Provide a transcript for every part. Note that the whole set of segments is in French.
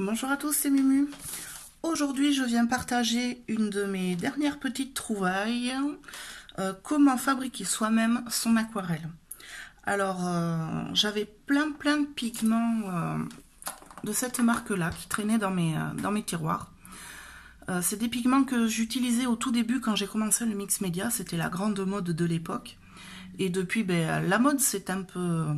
Bonjour à tous, c'est Mumu. Aujourd'hui, je viens partager une de mes dernières petites trouvailles. Comment fabriquer soi-même son aquarelle. Alors, j'avais plein de pigments de cette marque-là qui traînaient dans mes tiroirs. C'est des pigments que j'utilisais au tout début quand j'ai commencé le mix média. C'était la grande mode de l'époque. Et depuis, la mode s'est un peu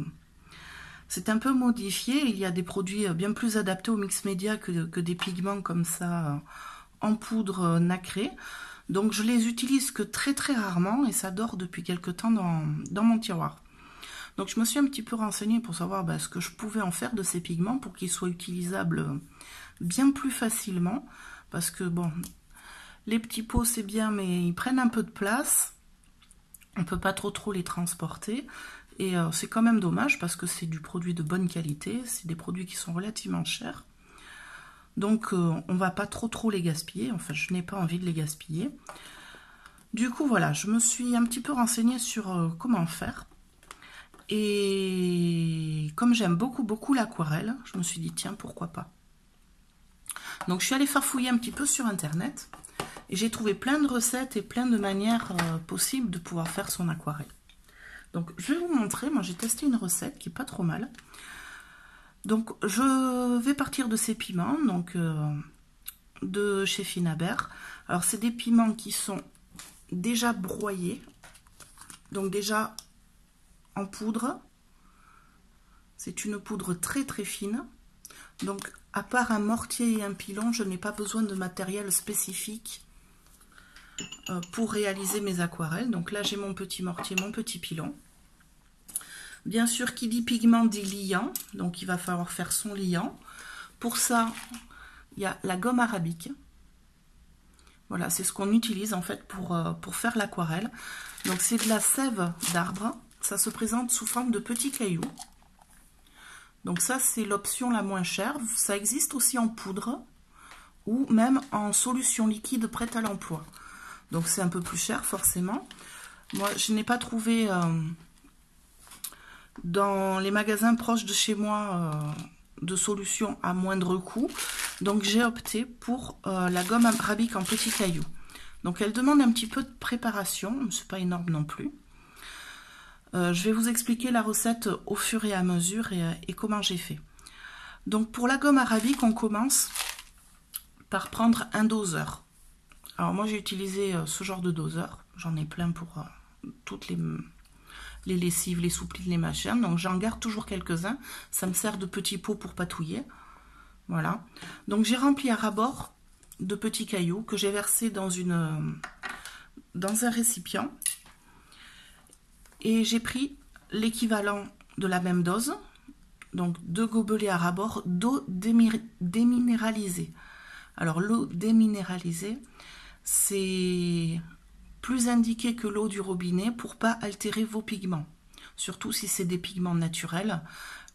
modifié. Il y a des produits bien plus adaptés au mix média que des pigments comme ça en poudre nacrée. Donc je les utilise que très rarement et ça dort depuis quelque temps dans mon tiroir. Donc je me suis un petit peu renseignée pour savoir ce que je pouvais en faire de ces pigments pour qu'ils soient utilisables bien plus facilement. Parce que bon, les petits pots c'est bien mais ils prennent un peu de place. On ne peut pas trop les transporter. Et c'est quand même dommage parce que c'est du produit de bonne qualité. C'est des produits qui sont relativement chers. Donc on ne va pas trop les gaspiller. Enfin, je n'ai pas envie de les gaspiller. Du coup, voilà, je me suis un petit peu renseignée sur comment faire. Et comme j'aime beaucoup l'aquarelle, je me suis dit, tiens, pourquoi pas. Donc je suis allée farfouiller un petit peu sur Internet. Et j'ai trouvé plein de recettes et plein de manières possibles de pouvoir faire son aquarelle. Donc je vais vous montrer, moi j'ai testé une recette qui est pas trop mal. Donc je vais partir de ces piments, donc de chez Finabert. Alors c'est des piments qui sont déjà broyés, donc déjà en poudre. C'est une poudre très fine. Donc à part un mortier et un pilon, je n'ai pas besoin de matériel spécifique pour réaliser mes aquarelles. Donc là j'ai mon petit mortier, mon petit pilon. Bien sûr, qui dit pigment dit liant, donc il va falloir faire son liant. Pour ça, il y a la gomme arabique. Voilà, c'est ce qu'on utilise en fait pour faire l'aquarelle. Donc c'est de la sève d'arbre, ça se présente sous forme de petits cailloux. Donc ça c'est l'option la moins chère, ça existe aussi en poudre ou même en solution liquide prête à l'emploi. Donc c'est un peu plus cher forcément. Moi je n'ai pas trouvé dans les magasins proches de chez moi de solutions à moindre coût. Donc j'ai opté pour la gomme arabique en petits cailloux. Donc elle demande un petit peu de préparation, c'est pas énorme non plus. Je vais vous expliquer la recette au fur et à mesure et comment j'ai fait. Donc pour la gomme arabique, on commence par prendre un doseur. Alors moi j'ai utilisé ce genre de doseur, j'en ai plein pour toutes les lessives, les soupline, les machins. Donc j'en garde toujours quelques-uns. Ça me sert de petits pots pour patouiller. Voilà. Donc j'ai rempli à ras-bord de petits cailloux que j'ai versés dans un récipient. Et j'ai pris l'équivalent de la même dose. Donc 2 gobelets à ras-bord d'eau déminéralisée. Alors l'eau déminéralisée, c'est plus indiqué que l'eau du robinet pour pas altérer vos pigments. Surtout si c'est des pigments naturels.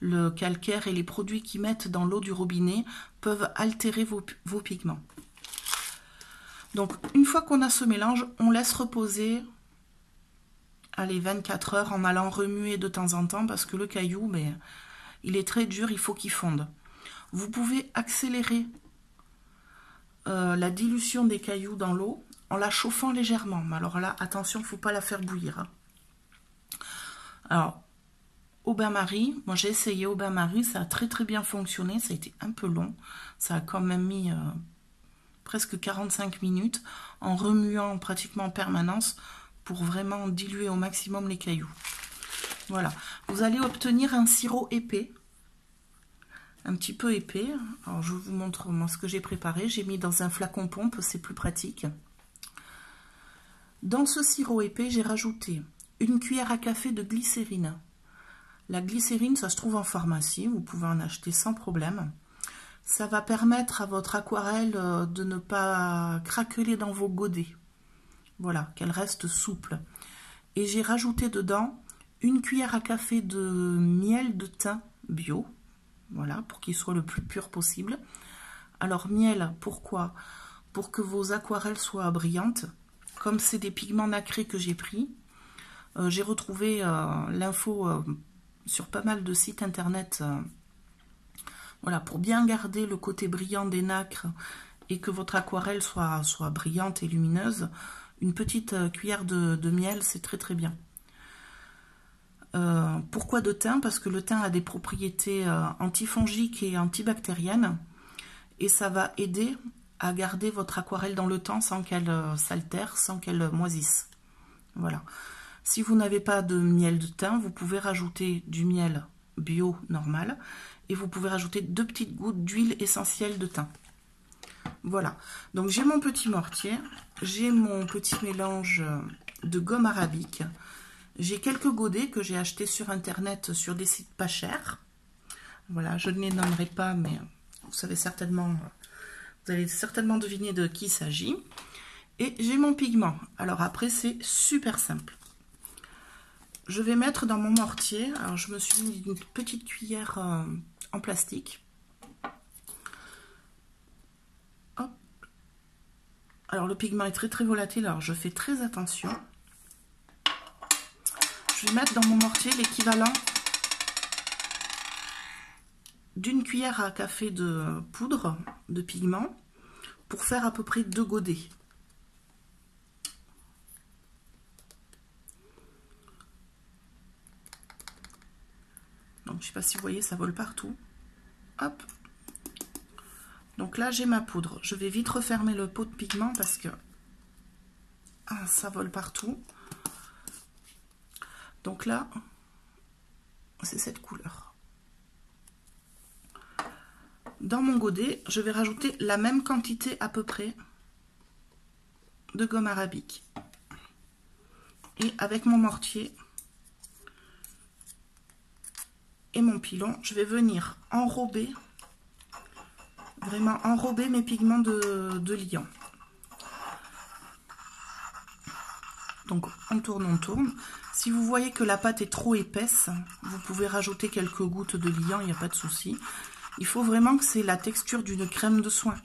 Le calcaire et les produits qu'ils mettent dans l'eau du robinet peuvent altérer vos pigments. Donc une fois qu'on a ce mélange, on laisse reposer 24 heures en allant remuer de temps en temps parce que le caillou, il est très dur, il faut qu'il fonde. Vous pouvez accélérer la dilution des cailloux dans l'eau en la chauffant légèrement. Mais alors là, attention, il ne faut pas la faire bouillir. Hein. Alors, au bain-marie, moi j'ai essayé au bain-marie, ça a très bien fonctionné, ça a été un peu long. Ça a quand même mis presque 45 minutes en remuant pratiquement en permanence pour vraiment diluer au maximum les cailloux. Voilà, vous allez obtenir un sirop épais, un petit peu épais. Alors je vous montre moi ce que j'ai préparé. J'ai mis dans un flacon pompe, c'est plus pratique. Dans ce sirop épais, j'ai rajouté une cuillère à café de glycérine. La glycérine, ça se trouve en pharmacie, vous pouvez en acheter sans problème. Ça va permettre à votre aquarelle de ne pas craqueler dans vos godets. Voilà, qu'elle reste souple. Et j'ai rajouté dedans une cuillère à café de miel de thym bio. Voilà, pour qu'il soit le plus pur possible. Alors miel, pourquoi? Pour que vos aquarelles soient brillantes. Comme c'est des pigments nacrés que j'ai pris, j'ai retrouvé l'info sur pas mal de sites internet Voilà, pour bien garder le côté brillant des nacres et que votre aquarelle soit brillante et lumineuse, une petite cuillère de miel, c'est très très bien. Pourquoi de thym? Parce que le thym a des propriétés antifongiques et antibactériennes, et ça va aider à garder votre aquarelle dans le temps sans qu'elle s'altère, sans qu'elle moisisse. Voilà. Si vous n'avez pas de miel de thym, vous pouvez rajouter du miel bio normal, et vous pouvez rajouter 2 petites gouttes d'huile essentielle de thym. Voilà, donc j'ai mon petit mortier, j'ai mon petit mélange de gomme arabique, j'ai quelques godets que j'ai achetés sur internet sur des sites pas chers. Voilà, je ne les nommerai pas, mais vous allez certainement deviner de qui il s'agit. Et j'ai mon pigment. Alors après, c'est super simple. Je vais mettre dans mon mortier, alors je me suis mis une petite cuillère en plastique. Hop. Alors le pigment est très très volatile, alors je fais très attention. Je vais mettre dans mon mortier l'équivalent d'une cuillère à café de poudre de pigment pour faire à peu près 2 godets. Donc je ne sais pas si vous voyez, ça vole partout. Hop. Donc là j'ai ma poudre. Je vais vite refermer le pot de pigment parce que ça vole partout. Donc là, c'est cette couleur. Dans mon godet, je vais rajouter la même quantité à peu près de gomme arabique. Et avec mon mortier et mon pilon, je vais venir enrober, vraiment enrober mes pigments de liant. Donc on tourne. Si vous voyez que la pâte est trop épaisse, vous pouvez rajouter quelques gouttes de liant, il n'y a pas de souci. Il faut vraiment que c'est la texture d'une crème de soin.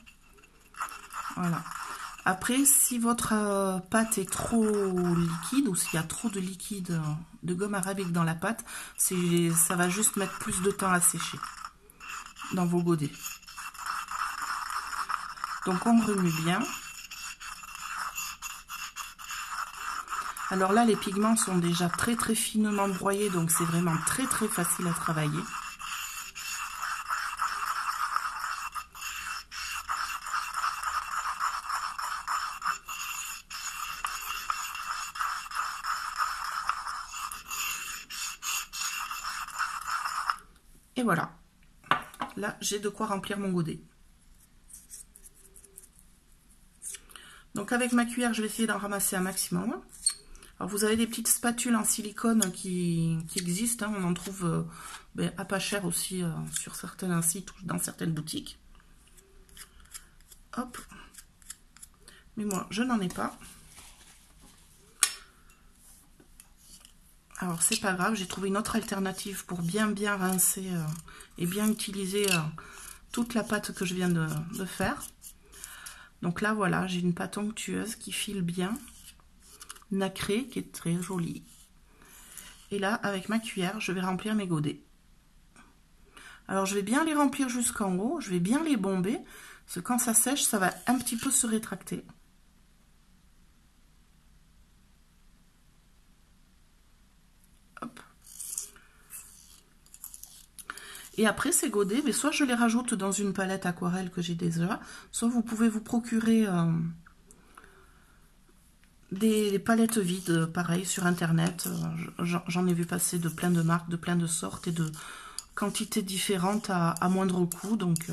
Voilà. Après, si votre pâte est trop liquide ou s'il y a trop de liquide de gomme arabique dans la pâte, ça va juste mettre plus de temps à sécher dans vos godets. Donc on remue bien. Alors là, les pigments sont déjà très très finement broyés, donc c'est vraiment très très facile à travailler. Et voilà, là j'ai de quoi remplir mon godet. Donc avec ma cuillère, je vais essayer d'en ramasser un maximum. Alors vous avez des petites spatules en silicone qui existent, hein. On en trouve à pas cher aussi sur certains sites ou dans certaines boutiques. Hop. Mais moi, je n'en ai pas. Alors c'est pas grave, j'ai trouvé une autre alternative pour bien rincer et bien utiliser toute la pâte que je viens de faire. Donc là voilà, j'ai une pâte onctueuse qui file bien, nacrée, qui est très jolie. Et là avec ma cuillère, je vais remplir mes godets. Alors je vais bien les remplir jusqu'en haut, je vais bien les bomber, parce que quand ça sèche, ça va un petit peu se rétracter. Hop. Et après ces godets, mais soit je les rajoute dans une palette aquarelle que j'ai déjà, soit vous pouvez vous procurer des palettes vides, pareil, sur internet. J'en ai vu passer de plein de marques, de plein de sortes et de quantités différentes à moindre coût, donc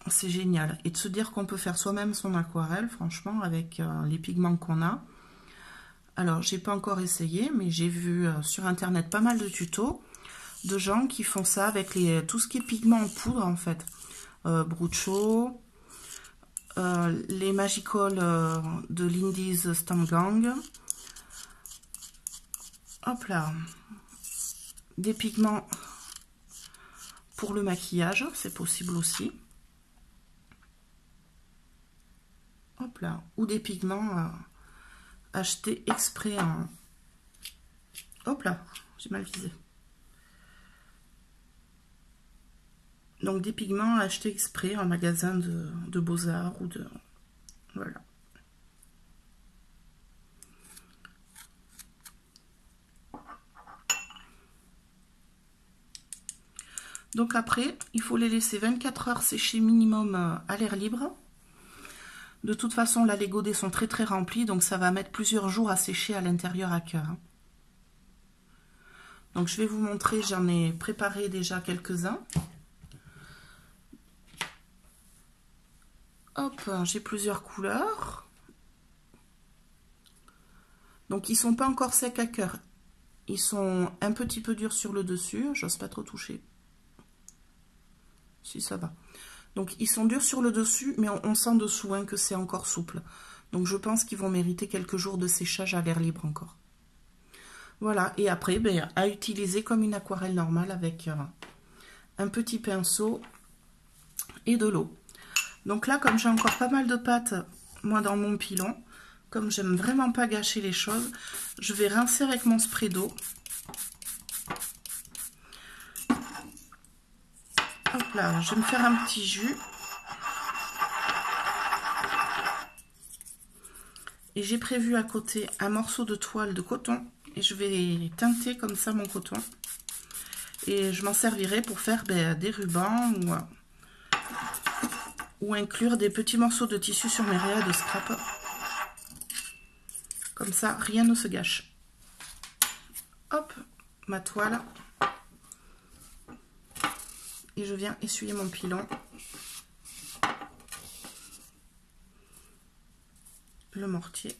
c'est génial. Et de se dire qu'on peut faire soi-même son aquarelle, franchement, avec les pigments qu'on a. Alors, j'ai pas encore essayé, mais j'ai vu sur internet pas mal de tutos de gens qui font ça avec tout ce qui est pigment en poudre, en fait. Brucho, les Magical de Lindy's Stamp Gang. Hop là. Des pigments pour le maquillage, c'est possible aussi. Hop là. Ou des pigments achetés exprès en... Hop là, j'ai mal visé. Donc des pigments à acheter exprès en magasin de Beaux-Arts ou de... Voilà. Donc après, il faut les laisser 24 heures sécher minimum à l'air libre. De toute façon, là, les godets sont très très remplis, donc ça va mettre plusieurs jours à sécher à l'intérieur à cœur. Donc je vais vous montrer, j'en ai préparé déjà quelques-uns. Hop, j'ai plusieurs couleurs. Donc ils sont pas encore secs à cœur. Ils sont un petit peu durs sur le dessus, j'ose pas trop toucher. Si ça va. Donc ils sont durs sur le dessus, mais on sent dessous hein, que c'est encore souple. Donc je pense qu'ils vont mériter quelques jours de séchage à l'air libre encore. Voilà, et après, ben, à utiliser comme une aquarelle normale avec un petit pinceau et de l'eau. Donc là, comme j'ai encore pas mal de pâte, moi dans mon pilon, comme j'aime vraiment pas gâcher les choses, je vais rincer avec mon spray d'eau. Hop là, je vais me faire un petit jus. Et j'ai prévu à côté un morceau de toile de coton. Et je vais teinter comme ça mon coton. Et je m'en servirai pour faire ben, des rubans ou inclure des petits morceaux de tissu sur mes rayas de scrap. Comme ça, rien ne se gâche. Hop, ma toile. Et je viens essuyer mon pilon. Le mortier.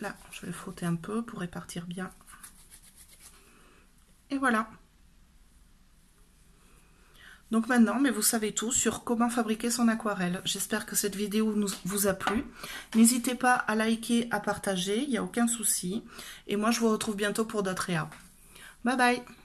Là, je vais frotter un peu pour répartir bien. Et voilà. Donc maintenant, mais vous savez tout sur comment fabriquer son aquarelle. J'espère que cette vidéo vous a plu. N'hésitez pas à liker, à partager, il n'y a aucun souci. Et moi, je vous retrouve bientôt pour d'autres réa. Bye bye!